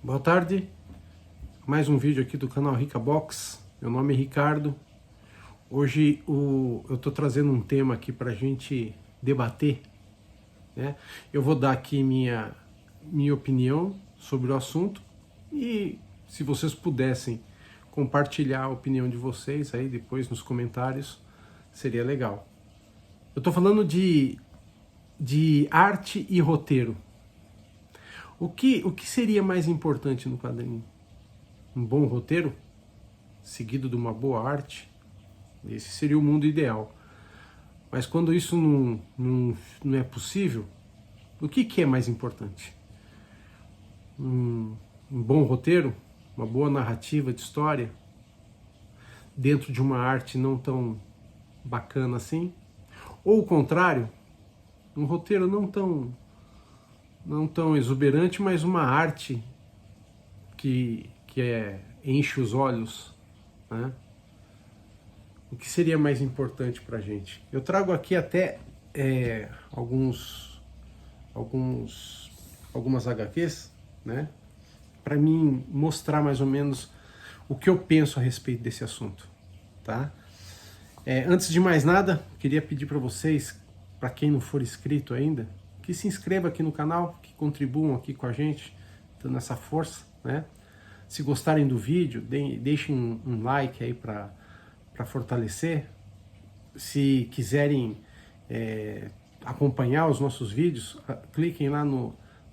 Boa tarde, mais um vídeo aqui do canal Rica Box. Meu nome é Ricardo. Hoje eu estou trazendo um tema aqui para a gente debater, né? Eu vou dar aqui minha opinião sobre o assunto e se vocês pudessem compartilhar a opinião de vocês aí depois nos comentários, seria legal. Eu estou falando de arte e roteiro. O que seria mais importante no quadrinho? Um bom roteiro, seguido de uma boa arte? Esse seria o mundo ideal. Mas quando isso não é possível, o que é mais importante? Um bom roteiro, uma boa narrativa de história, dentro de uma arte não tão bacana assim? Ou o contrário, um roteiro não tão exuberante, mas uma arte que enche os olhos, né? O que seria mais importante para a gente? Eu trago aqui até algumas HQs, né? Para mim mostrar mais ou menos o que eu penso a respeito desse assunto, tá? Antes de mais nada, queria pedir para vocês, para quem não for inscrito ainda, que se inscreva aqui no canal, que contribuam aqui com a gente, dando essa força, né? Se gostarem do vídeo, deixem um like aí para fortalecer. Se quiserem acompanhar os nossos vídeos, cliquem lá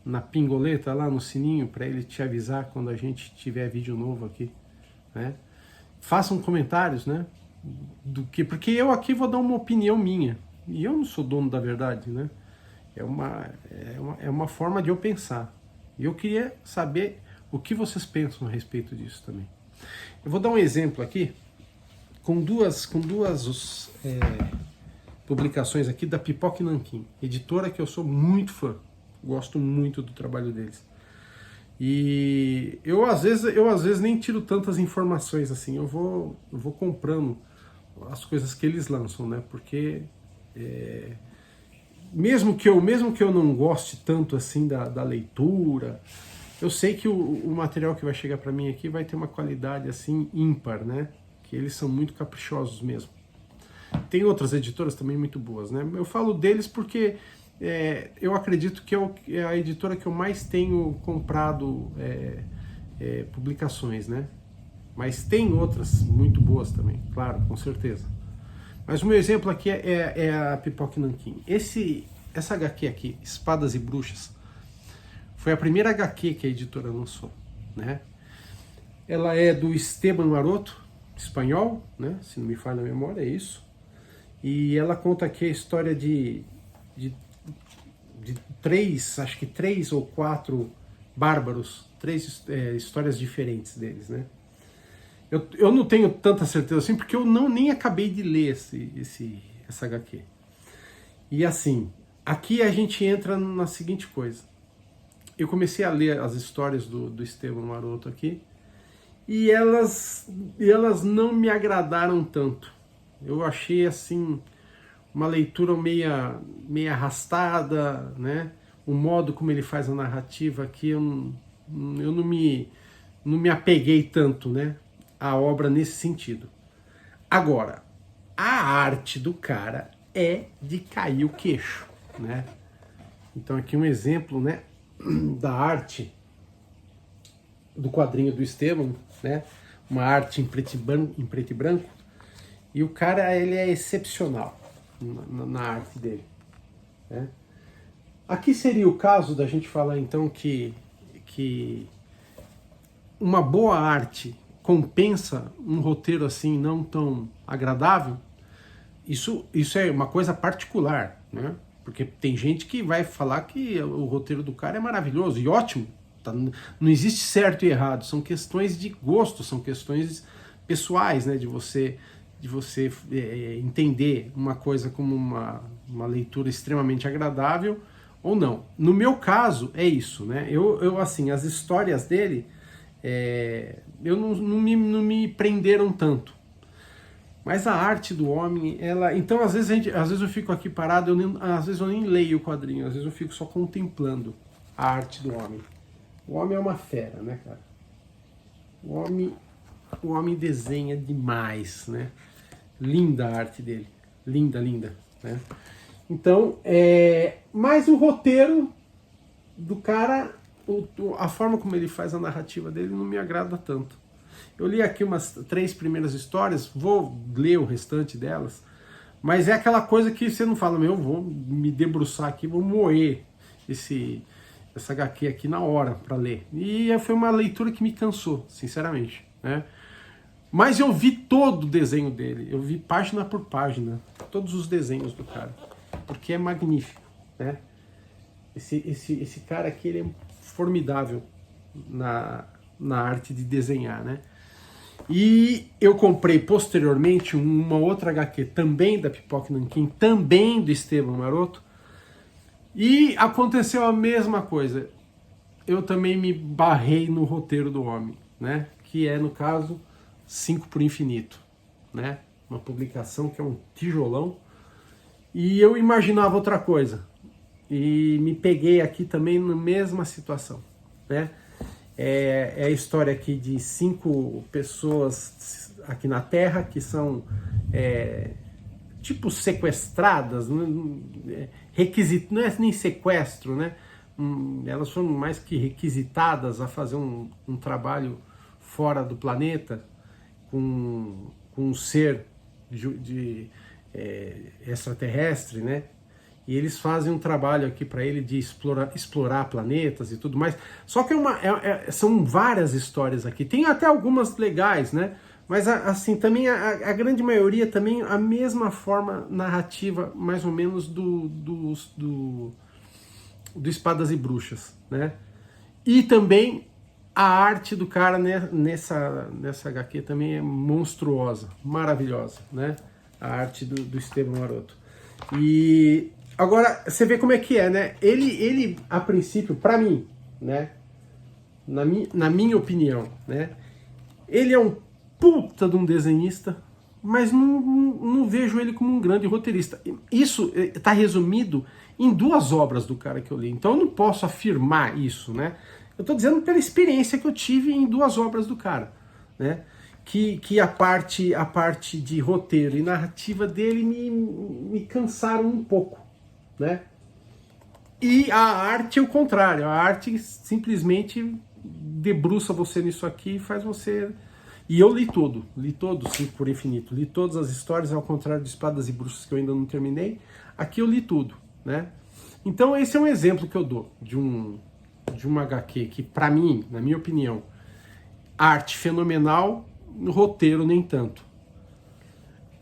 na pingoleta, lá no sininho, para ele te avisar quando a gente tiver vídeo novo aqui, né? Façam comentários, né? Porque eu aqui vou dar uma opinião minha, e eu não sou dono da verdade, né? É uma forma de eu pensar. E eu queria saber o que vocês pensam a respeito disso também. Eu vou dar um exemplo aqui com duas publicações aqui da Pipoca e Nanquim, editora que eu sou muito fã, gosto muito do trabalho deles. E eu às vezes nem tiro tantas informações assim, eu vou comprando as coisas que eles lançam, né? Porque mesmo que eu não goste tanto assim da leitura, eu sei que o material que vai chegar para mim aqui vai ter uma qualidade assim ímpar, né? Que eles são muito caprichosos mesmo. Tem outras editoras também muito boas, né? Eu falo deles porque eu acredito que é a editora que eu mais tenho comprado publicações, né? Mas tem outras muito boas também, claro, com certeza. Mas o meu exemplo aqui é a Pipoca e Nanquim. Essa HQ aqui, Espadas e Bruxas, foi a primeira HQ que a editora lançou, né? Ela é do Esteban Maroto, espanhol, né? Se não me falha a memória, é isso. E ela conta aqui a história de acho que três ou quatro bárbaros, três histórias diferentes deles, né? Eu não tenho tanta certeza assim, porque eu nem acabei de ler essa HQ. E assim, aqui a gente entra na seguinte coisa. Eu comecei a ler as histórias do Esteban Maroto aqui, e elas não me agradaram tanto. Eu achei assim uma leitura meia arrastada, né? O modo como ele faz a narrativa aqui, eu não me apeguei tanto, né, à obra nesse sentido. Agora, a arte do cara é de cair o queixo, né? Então aqui um exemplo, né, da arte do quadrinho do Esteban, né? Uma arte em preto e branco, e o cara, ele é excepcional na arte dele, né? Aqui seria o caso da gente falar então que uma boa arte compensa um roteiro assim não tão agradável. Isso é uma coisa particular, né? Porque tem gente que vai falar que o roteiro do cara é maravilhoso e ótimo. Tá? Não existe certo e errado, são questões de gosto, são questões pessoais, né? De você entender uma coisa como uma leitura extremamente agradável ou não. No meu caso, é isso, né? Eu assim, as histórias dele, não me prenderam tanto. Mas a arte do homem, ela... Então, às vezes eu fico aqui parado, às vezes eu nem leio o quadrinho, às vezes eu fico só contemplando a arte do homem, O homem é uma fera, né, cara? O homem desenha demais, né? Linda a arte dele. Linda, linda, né? Então, mas o roteiro do cara, a forma como ele faz a narrativa dele não me agrada tanto. Eu li aqui umas 3 primeiras histórias, vou ler o restante delas, mas é aquela coisa que você não fala, meu, eu vou me debruçar aqui, vou moer essa HQ aqui na hora para ler. E foi uma leitura que me cansou, sinceramente, né? Mas eu vi todo o desenho dele, eu vi página por página, todos os desenhos do cara, porque é magnífico, né? Esse cara aqui, ele é formidável na arte de desenhar, né? E eu comprei posteriormente uma outra HQ também da Pipoca Nanquim, também do Esteban Maroto, e aconteceu a mesma coisa. Eu também me barrei no roteiro do homem, né? Que é, no caso, 5 por Infinito, né? Uma publicação que é um tijolão. E eu imaginava outra coisa. E me peguei aqui também na mesma situação, né? É a história aqui de 5 pessoas aqui na Terra que são tipo sequestradas, não é nem sequestro, né? Elas foram mais que requisitadas a fazer um trabalho fora do planeta com um ser extraterrestre, né? E eles fazem um trabalho aqui para ele de explorar planetas e tudo mais. Só que são várias histórias aqui. Tem até algumas legais, né? Mas assim, também a grande maioria também a mesma forma narrativa, mais ou menos, do Espadas e Bruxas, né? E também a arte do cara, né, nessa HQ também é monstruosa, maravilhosa, né? A arte do Esteban Maroto. E agora, você vê como é que é, né? Ele a princípio, para mim, né? Na minha opinião, né? Ele é um puta de um desenhista, mas não vejo ele como um grande roteirista. Isso está resumido em 2 obras do cara que eu li. Então eu não posso afirmar isso, né? Eu estou dizendo pela experiência que eu tive em 2 obras do cara, né? Que a parte de roteiro e narrativa dele me cansaram um pouco, né? E a arte é o contrário. A arte simplesmente debruça você nisso aqui e faz você... E eu li todo 5 por Infinito, li todas as histórias, ao contrário de Espadas e Bruxas, que eu ainda não terminei. Aqui eu li tudo, né? Então esse é um exemplo que eu dou de uma HQ que, para mim, na minha opinião, arte fenomenal, roteiro nem tanto.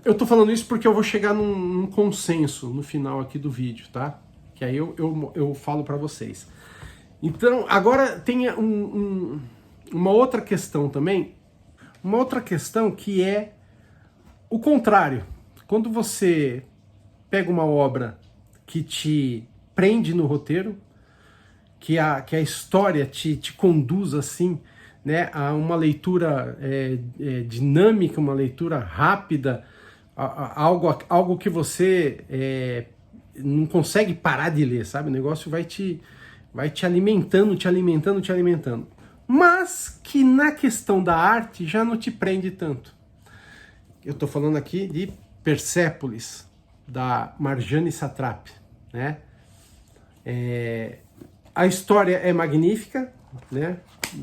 Eu tô falando isso porque eu vou chegar num consenso no final aqui do vídeo, tá? Que aí eu falo para vocês. Então, agora tem uma outra questão também, uma outra questão que é o contrário. Quando você pega uma obra que te prende no roteiro, que a história te conduz assim, né, a uma leitura dinâmica, uma leitura rápida, algo que você não consegue parar de ler, sabe? O negócio vai te alimentando, te alimentando, te alimentando. Mas que na questão da arte já não te prende tanto. Eu estou falando aqui de Persépolis, da Marjane Satrapi, né? A história é magnífica, né?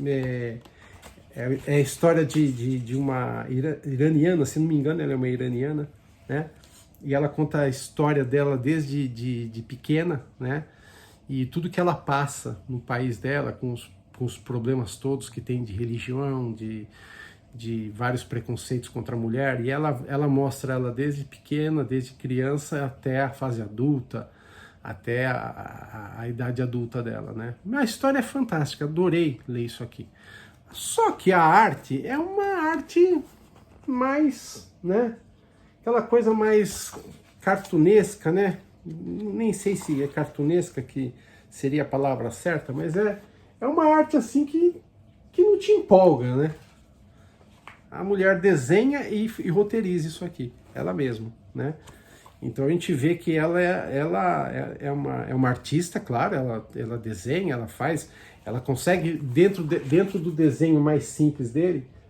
É a história de uma iraniana, se não me engano, ela é uma iraniana, né? E ela conta a história dela desde de pequena, né? E tudo que ela passa no país dela, com os problemas todos que tem de religião, de vários preconceitos contra a mulher, e ela mostra ela desde pequena, desde criança até a fase adulta, até a idade adulta dela, né? A história é fantástica, adorei ler isso aqui. Só que a arte é uma arte mais, né? Aquela coisa mais cartunesca, né? Nem sei se é cartunesca que seria a palavra certa, mas é uma arte assim que não te empolga, né? A mulher desenha e roteiriza isso aqui, ela mesma, né? Então a gente vê que ela é uma artista, claro, ela desenha, ela faz, ela consegue, dentro do desenho mais simples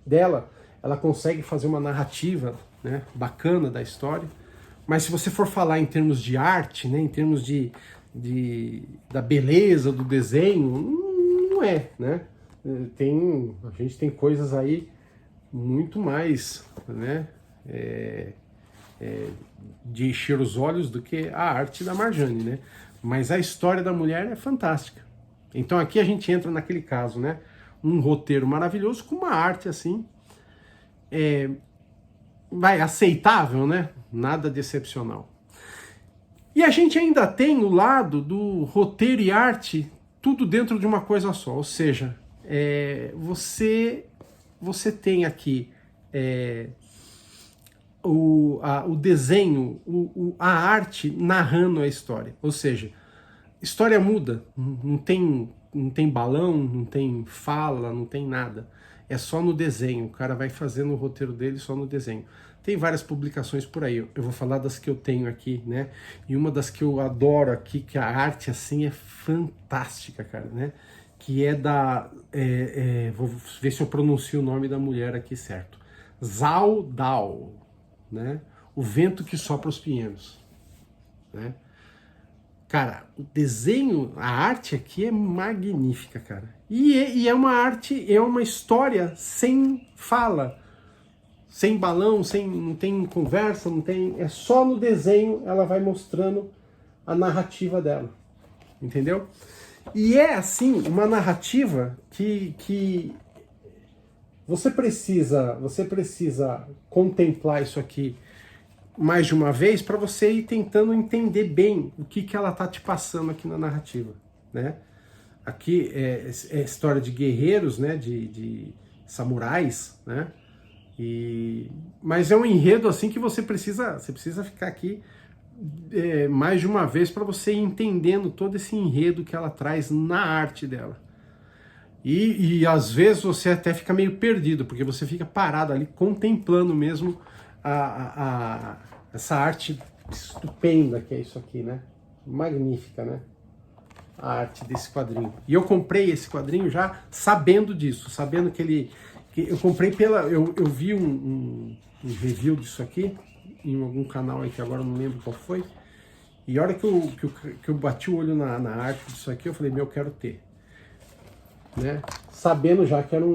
dela, ela consegue fazer uma narrativa, né, bacana da história. Mas se você for falar em termos de arte, né, em termos da beleza do desenho, não é, né? A gente tem coisas aí muito mais, né, de encher os olhos do que a arte da Marjane, né? Mas a história da mulher é fantástica. Então aqui a gente entra naquele caso, né? Um roteiro maravilhoso com uma arte assim, aceitável, né? Nada de excepcional. E a gente ainda tem o lado do roteiro e arte tudo dentro de uma coisa só, ou seja, você tem aqui o desenho, a arte narrando a história, ou seja, história muda, não tem balão, não tem fala, não tem nada, é só no desenho, o cara vai fazendo o roteiro dele só no desenho. Tem várias publicações por aí, eu vou falar das que eu tenho aqui, né? E uma das que eu adoro aqui, que a arte assim é fantástica, cara, né? Que é vou ver se eu pronuncio o nome da mulher aqui certo. Zhao Dao, né? O vento que sopra os pinheiros, né? Cara, o desenho, a arte aqui é magnífica, cara. E é uma arte, é uma história sem fala, sem balão, não tem conversa, não tem, é só no desenho ela vai mostrando a narrativa dela, entendeu? E é assim, uma narrativa que você precisa contemplar isso aqui mais de uma vez para você ir tentando entender bem o que ela tá te passando aqui na narrativa, né? Aqui é história de guerreiros, né? De samurais, né? Mas é um enredo assim que você precisa ficar aqui mais de uma vez para você ir entendendo todo esse enredo que ela traz na arte dela. E às vezes você até fica meio perdido, porque você fica parado ali contemplando mesmo essa arte estupenda que é isso aqui, né? Magnífica, né? A arte desse quadrinho. E eu comprei esse quadrinho já sabendo disso, sabendo que eu comprei eu vi um review disso aqui em algum canal aí que agora eu não lembro qual foi. E a hora que eu bati o olho na arte disso aqui, eu falei, eu quero ter. Né? Sabendo já que era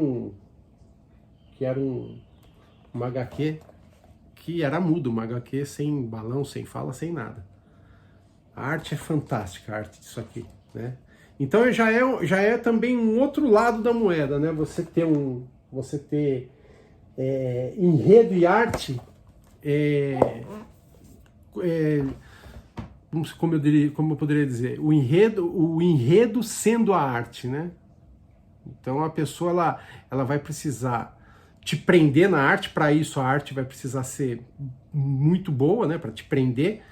uma HQ que era mudo, uma HQ sem balão, sem fala, sem nada. A arte é fantástica, a arte disso aqui, né? Então já é também um outro lado da moeda, né? Você ter enredo e arte, como eu poderia dizer, o enredo sendo a arte, né? Então a pessoa ela vai precisar te prender na arte, para isso a arte vai precisar ser muito boa, né, para te prender,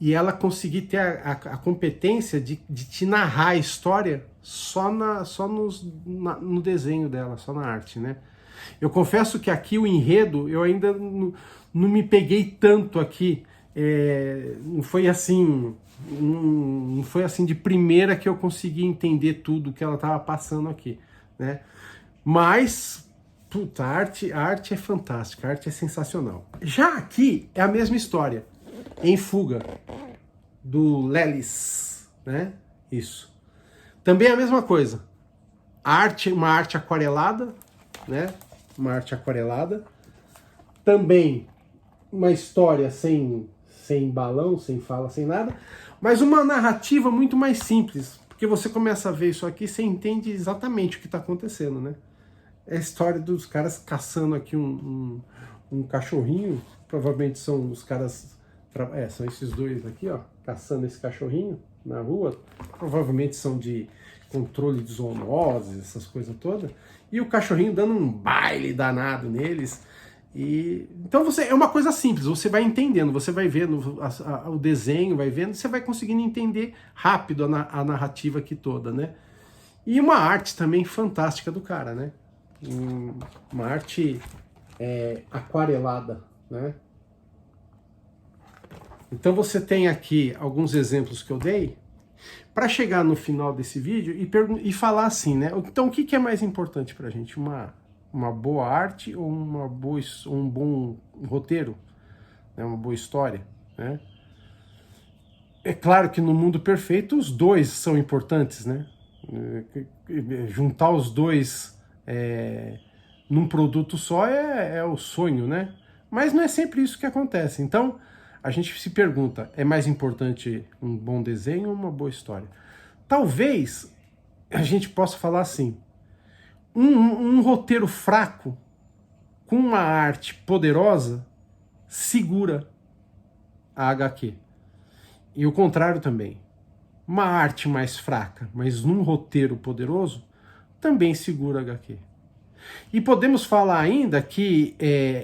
e ela conseguir ter a competência de te narrar a história só no desenho dela, só na arte, né? Eu confesso que aqui o enredo eu ainda não me peguei tanto aqui, não foi assim de primeira que eu consegui entender tudo que ela estava passando aqui, né? Mas puta, a arte é fantástica, a arte é sensacional. Já aqui é a mesma história, Em Fuga, do Lelis, né? Isso. Também é a mesma coisa. Uma arte aquarelada, né? Uma arte aquarelada. Também uma história sem balão, sem fala, sem nada, mas uma narrativa muito mais simples, porque você começa a ver isso aqui, você entende exatamente o que está acontecendo, né? É a história dos caras caçando aqui um cachorrinho, provavelmente são os caras, são esses dois aqui, ó, caçando esse cachorrinho na rua, provavelmente são de controle de zoonoses, essas coisas todas, e o cachorrinho dando um baile danado neles. Então é uma coisa simples, você vai entendendo, você vai vendo o desenho, vai vendo, você vai conseguindo entender rápido a narrativa aqui toda, né? E uma arte também fantástica do cara, né? Uma arte aquarelada, né? Então você tem aqui alguns exemplos que eu dei para chegar no final desse vídeo e falar assim, né? Então o que é mais importante para a gente? Uma boa arte ou um bom roteiro? Né? Uma boa história, né? É claro que no mundo perfeito os dois são importantes, né? Juntar os dois num produto só é o sonho, né? Mas não é sempre isso que acontece. Então, a gente se pergunta, é mais importante um bom desenho ou uma boa história? Talvez a gente possa falar assim, um roteiro fraco com uma arte poderosa segura a HQ. E o contrário também. Uma arte mais fraca, mas num roteiro poderoso, também segura a HQ. E podemos falar ainda que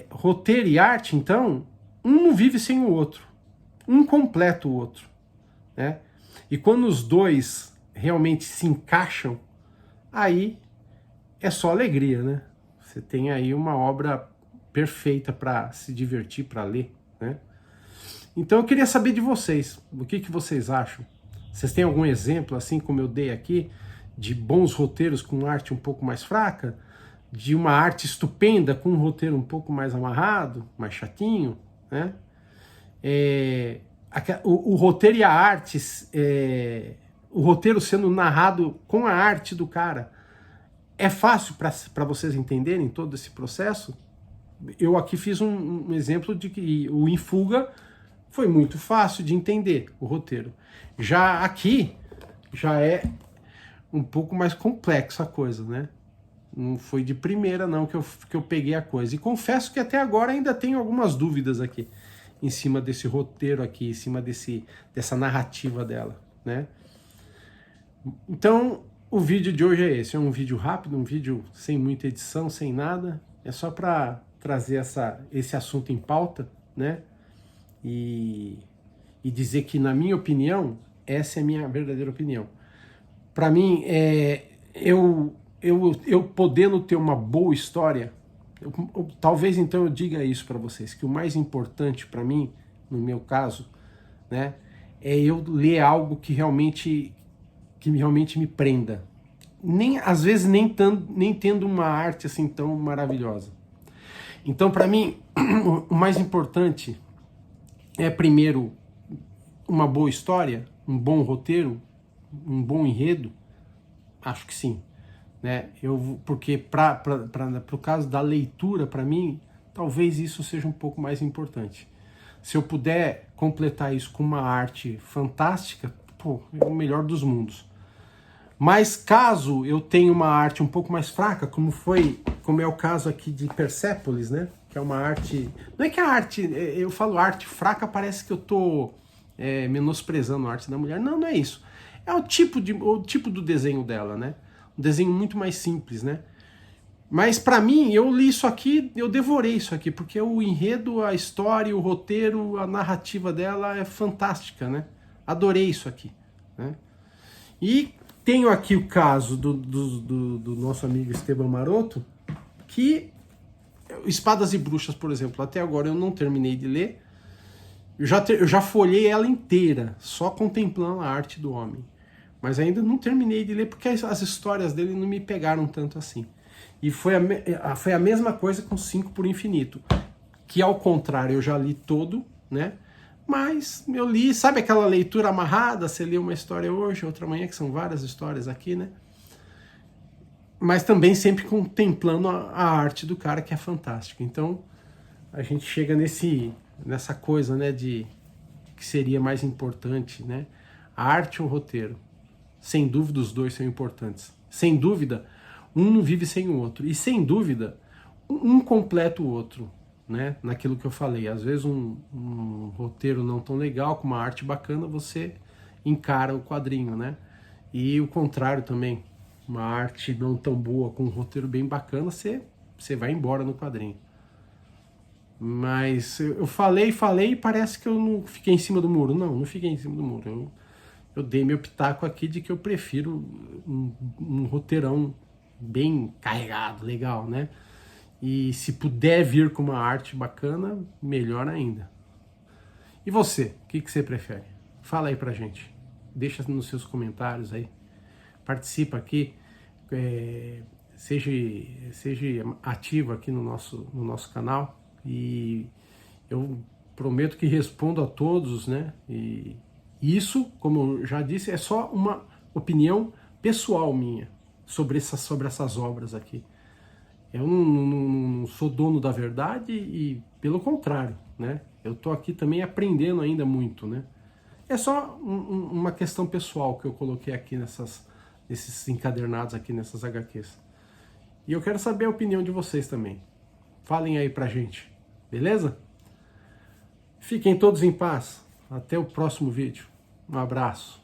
roteiro e arte, então, um não vive sem o outro. Um completa o outro. Né? E quando os dois realmente se encaixam, aí é só alegria, né? Você tem aí uma obra perfeita para se divertir, para ler, né? Então eu queria saber de vocês, o que vocês acham? Vocês têm algum exemplo, assim como eu dei aqui, de bons roteiros com arte um pouco mais fraca? De uma arte estupenda com um roteiro um pouco mais amarrado, mais chatinho, né? O roteiro e a arte, o roteiro sendo narrado com a arte do cara, é fácil para vocês entenderem todo esse processo? Eu aqui fiz um exemplo de que o Em Fuga foi muito fácil de entender o roteiro. Já aqui, já é um pouco mais complexa a coisa, né? Não foi de primeira não que eu peguei a coisa. E confesso que até agora ainda tenho algumas dúvidas aqui, em cima desse roteiro aqui, em cima dessa narrativa dela, né? Então, o vídeo de hoje é esse. É um vídeo rápido, um vídeo sem muita edição, sem nada. É só para trazer esse assunto em pauta, né? E dizer que, na minha opinião, essa é a minha verdadeira opinião. Para mim, eu podendo ter uma boa história, talvez então eu diga isso para vocês, que o mais importante para mim, no meu caso, né, é eu ler algo que realmente me prenda. Às vezes nem tendo uma arte assim tão maravilhosa. Então, para mim, o mais importante é, primeiro, uma boa história, um bom roteiro, um bom enredo. Acho que sim, né? Porque para o caso da leitura, para mim, talvez isso seja um pouco mais importante. Se eu puder completar isso com uma arte fantástica, pô, é o melhor dos mundos. Mas caso eu tenha uma arte um pouco mais fraca, como é o caso aqui de Persépolis, né? Que é uma arte... Não é que a arte... Eu falo arte fraca, parece que eu tô menosprezando a arte da mulher. Não, não é isso. É o tipo do desenho dela, né? Um desenho muito mais simples, né? Mas para mim, eu li isso aqui, eu devorei isso aqui, porque o enredo, a história, o roteiro, a narrativa dela é fantástica, né? Adorei isso aqui, né? E tenho aqui o caso do nosso amigo Esteban Maroto, que Espadas e Bruxas, por exemplo, até agora eu não terminei de ler. Eu já folhei ela inteira, só contemplando a arte do homem. Mas ainda não terminei de ler porque as histórias dele não me pegaram tanto assim. E foi a mesma coisa com Cinco por Infinito, que ao contrário eu já li todo, né? Mas eu li, sabe aquela leitura amarrada? Você lê uma história hoje, outra amanhã, que são várias histórias aqui, né? Mas também sempre contemplando a arte do cara, que é fantástica. Então, a gente chega nessa coisa, né, de que seria mais importante, né? A arte ou o roteiro. Sem dúvida, os dois são importantes. Sem dúvida, um não vive sem o outro. E sem dúvida, um completa o outro, né? Naquilo que eu falei. Às vezes um roteiro não tão legal, com uma arte bacana, você encara o quadrinho, né? E o contrário também. Uma arte não tão boa, com um roteiro bem bacana, você vai embora no quadrinho. Mas eu falei e parece que eu não fiquei em cima do muro. Não fiquei em cima do muro. Eu dei meu pitaco aqui de que eu prefiro um roteirão bem carregado, legal, né? E se puder vir com uma arte bacana, melhor ainda. E você, o que você prefere? Fala aí pra gente. Deixa nos seus comentários aí. Participa aqui. Seja ativo aqui no nosso canal. E eu prometo que respondo a todos, né? E isso, como eu já disse, é só uma opinião pessoal minha sobre essas obras aqui. Eu não sou dono da verdade e, pelo contrário, né? Eu estou aqui também aprendendo ainda muito, né? É só uma questão pessoal que eu coloquei aqui nesses encadernados aqui, nessas HQs. E eu quero saber a opinião de vocês também. Falem aí pra gente, beleza? Fiquem todos em paz. Até o próximo vídeo. Um abraço.